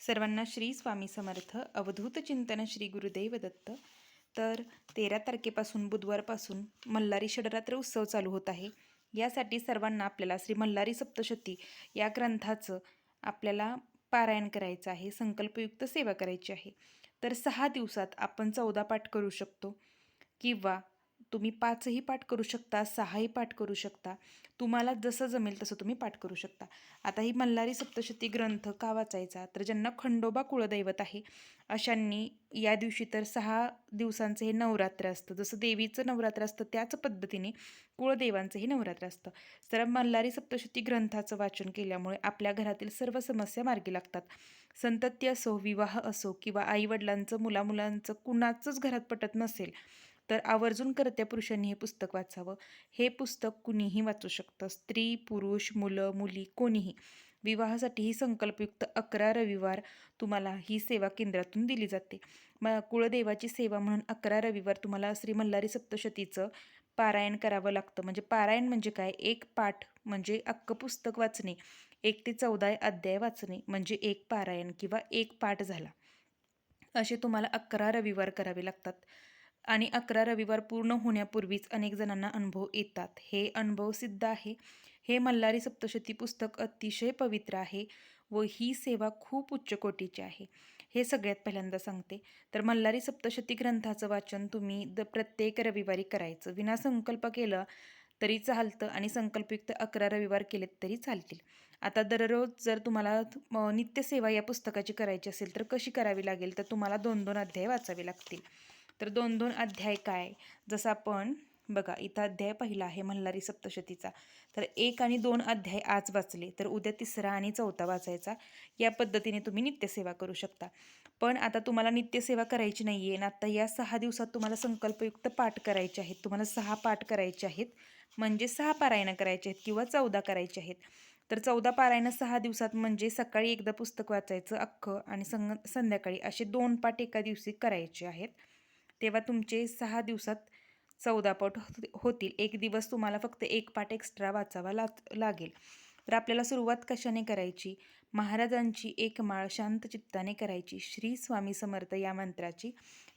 सर्वांना श्री स्वामी समर्थ. अवधूत चिंतन श्री गुरुदेव दत्त. तर 13 तारखेपासून बुधवारपासून मल्हारी षडरात्र उत्सव चालू होत आहे. यासाठी सर्वांना आपल्याला श्री मल्हारी सप्तशती या ग्रंथाचं आपल्याला पारायण करायचं आहे, संकल्पयुक्त सेवा करायची आहे. तर 6 दिवसात आपण 14 पाठ करू शकतो किंवा तुम्ही 5ही पाठ करू शकता, 6ही पाठ करू शकता. तुम्हाला जसं जमेल तसं तुम्ही पाठ करू शकता. आता ही मल्हारी सप्तशती ग्रंथ का वाचायचा, तर ज्यांना खंडोबा कुळदैवत आहे अशांनी या दिवशी तर 6 दिवसांचं हे नवरात्र असतं. जसं देवीचं नवरात्र असतं त्याच पद्धतीने कुळदेवांचं हे नवरात्र असतं. तर मल्हारी सप्तशती ग्रंथाचं वाचन केल्यामुळे आपल्या घरातील सर्व समस्या मार्गी लागतात. संतती असो, विवाह असो किंवा आईवडिलांचं मुलामुलांचं कुणाचंच घरात पटत नसेल तर आवर्जून कर्त्या पुरुषांनी हे पुस्तक वाचावं. हे पुस्तक कुणीही वाचू शकतं, स्त्री, पुरुष, मुलं, मुली, कोणीही. विवाहासाठी ही संकल्पयुक्त 11 रविवार तुम्हाला ही सेवा केंद्रातून दिली जाते. कुळदेवाची सेवा म्हणून 11 रविवार तुम्हाला श्री मल्हारी सप्तशतीचं पारायण करावं लागतं. म्हणजे पारायण म्हणजे काय, एक पाठ म्हणजे अख्खं पुस्तक वाचणे, 1 ते 14 अध्याय वाचणे म्हणजे एक पारायण किंवा एक पाठ झाला. असे तुम्हाला 11 रविवार करावे लागतात. आणि 11 रविवार पूर्ण होण्यापूर्वीच अनेक जणांना अनुभव येतात. हे अनुभव सिद्ध आहे. हे मल्हारी सप्तशती पुस्तक अतिशय पवित्र आहे व ही सेवा खूप उच्च कोटीची आहे. हे सगळ्यात पहिल्यांदा सांगते. तर मल्हारी सप्तशती ग्रंथाचं वाचन तुम्ही प्रत्येक रविवारी करायचं. विनासंकल्प केलं तरी चालतं आणि संकल्पयुक्त 11 रविवार केलेत तरी चालतील. आता दररोज जर तुम्हाला नित्यसेवा या पुस्तकाची करायची असेल तर कशी करावी लागेल, तर तुम्हाला 2-2 अध्याय वाचावे लागतील. तर 2-2 अध्याय काय, जसं आपण बघा इथं अध्याय पहिला आहे मल्हारी सप्तशतीचा. तर 1 आणि 2 अध्याय आज वाचले तर उद्या 3रा आणि 4था वाचायचा. या पद्धतीने तुम्ही नित्यसेवा करू शकता. पण आता तुम्हाला नित्यसेवा करायची नाही आहे आणि आता या 6 दिवसात तुम्हाला संकल्पयुक्त पाठ करायचे आहेत. तुम्हाला 6 पाठ करायचे आहेत, म्हणजे 6 पारायणं करायचे आहेत किंवा 14 करायचे आहेत. तर 14 पारायणं 6 दिवसात म्हणजे सकाळी एकदा पुस्तक वाचायचं अख्खं आणि संध्याकाळी असे 2 पाठ एका दिवशी करायचे आहेत. तेव्हा तुमचे 6 दिवसात 14 पाठ होतील. एक दिवस तुम्हाला फक्त एक पाठ एक्स्ट्रा वाचावा लागेल. तर आपल्याला सुरुवात कशाने करायची, महाराजांची एक माळ शांत चित्ताने करायची, श्री स्वामी समर्थ या मंत्राची.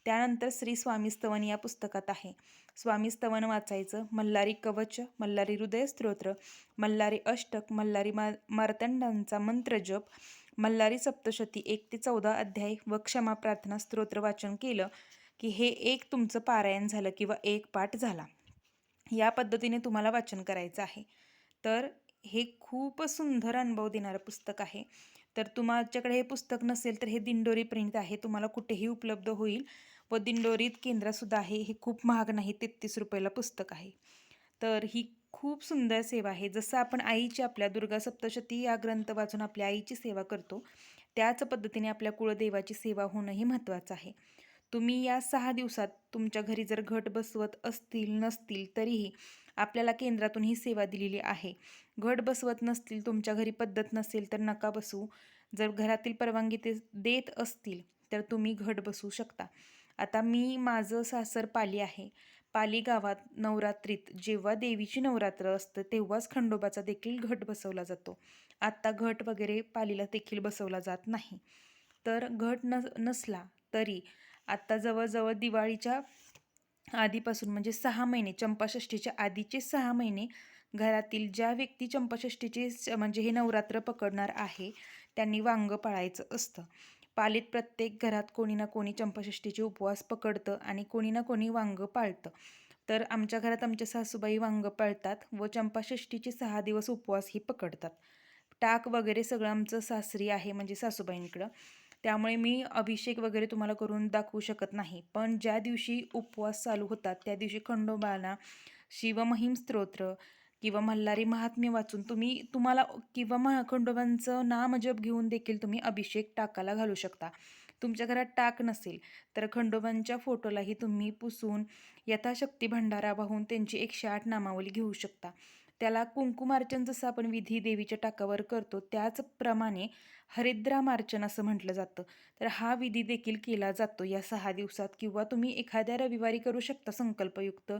त्यानंतर श्री स्वामी स्तवन या पुस्तकात आहे, स्वामी स्तवन वाचायचं. मल्हारी कवच, मल्हारी हृदय स्तोत्र, मल्हारी अष्टक, मल्हारी मार्तंडांचा मंत्र जप, मल्हारी सप्तशती 1 ते 14 अध्याय व क्षमा प्रार्थना स्तोत्र वाचन केलं की हे एक तुमचं पारायण झालं किंवा एक पाठ झाला. या पद्धतीने तुम्हाला वाचन करायचं आहे. तर हे खूप सुंदर अनुभव देणारं पुस्तक आहे. तर तुमच्याकडे हे पुस्तक नसेल तर हे दिंडोरी प्रिंट आहे, तुम्हाला कुठेही उपलब्ध होईल व दिंडोरीत केंद्रातसुद्धा आहे. हे खूप महाग नाही, 33 रुपयाला पुस्तक आहे. तर ही खूप सुंदर सेवा आहे. जसं आपण आईची आपल्या दुर्गा सप्तशती या ग्रंथ वाचून आपल्या आईची सेवा करतो, त्याच पद्धतीने आपल्या कुळदेवाची सेवा होणंही महत्त्वाचं आहे. तुम्ही या 6 दिवसात तुमच्या घरी जर घट बसवत असतील नसतील तरीही आपल्याला केंद्रातून ही सेवा दिलेली आहे. घट बसवत नसतील, तुमच्या घरी पद्धत नसेल तर नका बसवू. जर घरातील परवानगी ते देत असतील तर तुम्ही घट बसवू शकता. आता माझं सासर पाली आहे. पाली गावात नवरात्रीत जेव्हा देवीची नवरात्र असतं तेव्हाच खंडोबाचा देखील घट बसवला जातो. आत्ता घट वगैरे पालीला देखील बसवला जात नाही. तर घट नसला तरी आत्ता जवळजवळ दिवाळीच्या आधीपासून म्हणजे 6 महिने, चंपाषष्ठीच्या आधीचे 6 महिने घरातील ज्या व्यक्ती चंपाषष्ठीचे म्हणजे हे नवरात्र पकडणार आहे त्यांनी वांगं पाळायचं असतं. पालीत प्रत्येक घरात कोणी ना कोणी चंपाषष्ठीचे उपवास पकडतं आणि कोणी ना कोणी वांगं पाळतं. तर आमच्या घरात आमच्या सासूबाई वांगं पाळतात व चंपाषष्ठीचे 6 दिवस उपवासही पकडतात. टाक वगैरे सगळं आमचं सासरी आहे म्हणजे सासूबाईंकडं. त्यामुळे मी अभिषेक वगैरे तुम्हाला करून दाखवू शकत नाही. पण ज्या दिवशी उपवास चालू होतात त्या दिवशी खंडोबाला शिवमहिम स्तोत्र किंवा मल्हारी महात्म्य वाचून तुम्हाला किंवा खंडोबांचं नामजप घेऊन देखील तुम्ही अभिषेक टाकाला घालू शकता. तुमच्या घरात टाक नसेल तर खंडोबांच्या फोटोलाही तुम्ही पुसून यथाशक्ती भंडारा वाहून त्यांची 108 नामावली घेऊ शकता. त्याला कुंकुमार्चन जसं आपण विधी देवीच्या टाकावर करतो त्याचप्रमाणे हरिद्रामार्चन असं म्हटलं जातं. तर हा विधी देखील केला जातो या 6 दिवसात किंवा तुम्ही एखाद्या रविवारी करू शकता, संकल्पयुक्त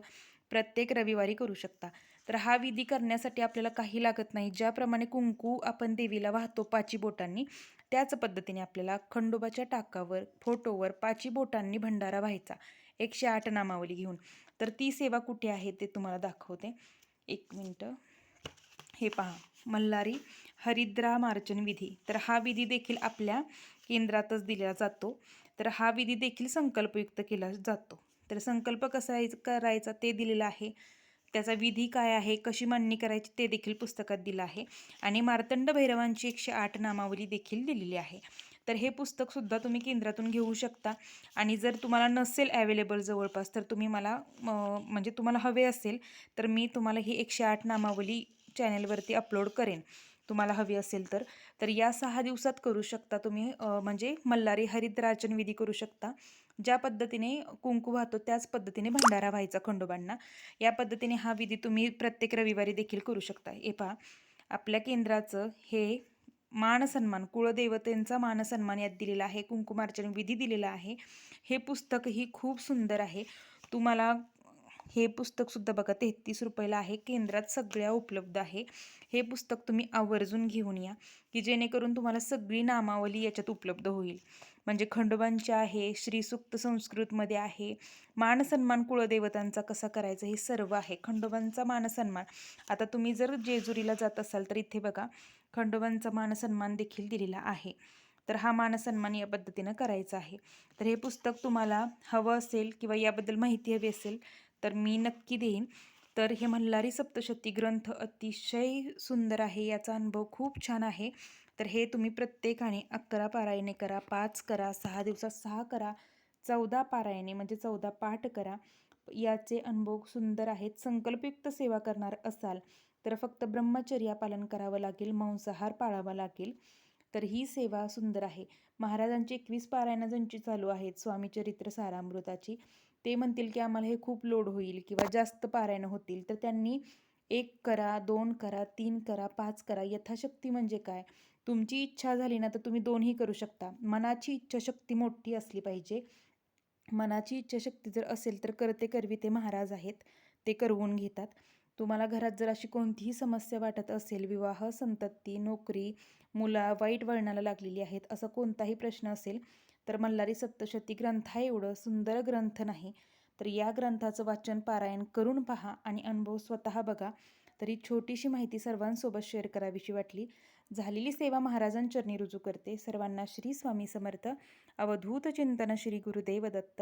प्रत्येक रविवारी करू शकता. तर हा विधी करण्यासाठी आपल्याला काही लागत नाही. ज्याप्रमाणे कुंकू आपण देवीला वाहतो 5 बोटांनी, त्याच पद्धतीने आपल्याला खंडोबाच्या टाकावर फोटोवर 5 बोटांनी भंडारा व्हायचा 108 नामावली घेऊन. तर ती सेवा कुठे आहे ते तुम्हाला दाखवते. एक मिनटं. हे पहा, मल्हारी हरिद्रामार्जन विधी. तर हा विधी देखील आपल्या केंद्रातच दिला जातो. तर हा विधी देखील संकल्पयुक्त केला जातो. तर संकल्प कसा करायचा ते दिलेलं आहे. त्याचा विधी काय आहे, कशी मांडणी करायची ते देखील पुस्तकात दिलं आहे. आणि मार्तंड भैरवांची 108 नामावली देखील दिलेली आहे. तर हे पुस्तकसुद्धा तुम्ही केंद्रातून घेऊ शकता. आणि जर तुम्हाला नसेल ॲवेलेबल जवळपास, तर तुम्ही मला म्हणजे तुम्हाला हवे असेल तर मी तुम्हाला ही 108 नामावली चॅनेलवरती अपलोड करेन, तुम्हाला हवी असेल तर. तर या 6 दिवसात करू शकता तुम्ही, म्हणजे मल्हारी हरिद्रार्चन विधी करू शकता. ज्या पद्धतीने कुंकू वाहतो त्याच पद्धतीने भंडारा व्हायचा खंडोबांना. या पद्धतीने हा विधी तुम्ही प्रत्येक रविवारी देखील करू शकता. हे पहा, आपल्या केंद्राचं हे मानसन्मान, कुळदेवतेंचा मानसन्मान यात दिलेला आहे, कुंकुमार्चन विधी दिलेला आहे. हे पुस्तकही खूप सुंदर आहे. तुम्हाला हे पुस्तकसुद्धा बघा 33 रुपयाला आहे. केंद्रात सगळ्या उपलब्ध आहे. हे पुस्तक तुम्ही आवर्जून घेऊन या, की जेणेकरून तुम्हाला सगळी नामावली याच्यात उपलब्ध होईल. म्हणजे खंडोबांचे आहे, श्रीसूक्त संस्कृतमध्ये आहे, मानसन्मान कुळदेवतांचा कसा करायचा हे सर्व आहे. खंडोबांचा मानसन्मान, आता तुम्ही जर जेजुरीला जात असाल तर इथे बघा खंडोबांचा मानसन्मान देखील दिलेला आहे. तर हा मानसन्मान या पद्धतीनं करायचा आहे. तर हे पुस्तक तुम्हाला हवं असेल किंवा याबद्दल माहिती हवी असेल तर मी नक्की देईन. तर हे मल्हारी सप्तशती ग्रंथ अतिशय सुंदर आहे. याचा अनुभव खूप छान आहे. तर हे तुम्ही प्रत्येकाने 11 पारायणे करा, 5 करा, 6 दिवसात 6 करा, 14 पारायणे म्हणजे 14 पाठ करा. याचे अनुभव सुंदर आहेत. संकल्पयुक्त सेवा करणार असाल तर फक्त ब्रह्मचर्या पालन करावं लागेल, मांसाहार पाळावा लागेल. तर ही सेवा सुंदर आहे. महाराजांची 21 पारायणं ज्यांची चालू आहेत स्वामी चरित्र सारामृताची, ते म्हणतील की आम्हाला हे खूप लोड होईल किंवा जास्त पारायणं होतील, तर त्यांनी 1 करा, 2 करा, 3 करा, 5 करा. यथाशक्ती म्हणजे काय, तुमची इच्छा झाली ना तर तुम्ही 2ही करू शकता. मनाची इच्छाशक्ती मोठी असली पाहिजे. मनाची इच्छाशक्ती जर असेल तर करते करवी ते महाराज आहेत, ते करवून घेतात. तुम्हाला घरात जर अशी कोणतीही समस्या वाटत असेल, विवाह, संतती, नोकरी, मुला वाईट वळणाला लागलेली आहेत, असा कोणताही प्रश्न असेल तर मल्हारी सप्तशती ग्रंथ एवढं सुंदर ग्रंथ नाही. तर या ग्रंथाचं वाचन पारायण करून पहा आणि अनुभव स्वतः बघा. तरी छोटीशी माहिती सर्वांसोबत शेअर करावीशी वाटली. झालेली सेवा महाराजांचरणी रुजू करते. सर्वांना श्री स्वामी समर्थ. अवधूत चिंतन श्री गुरुदेव दत्त.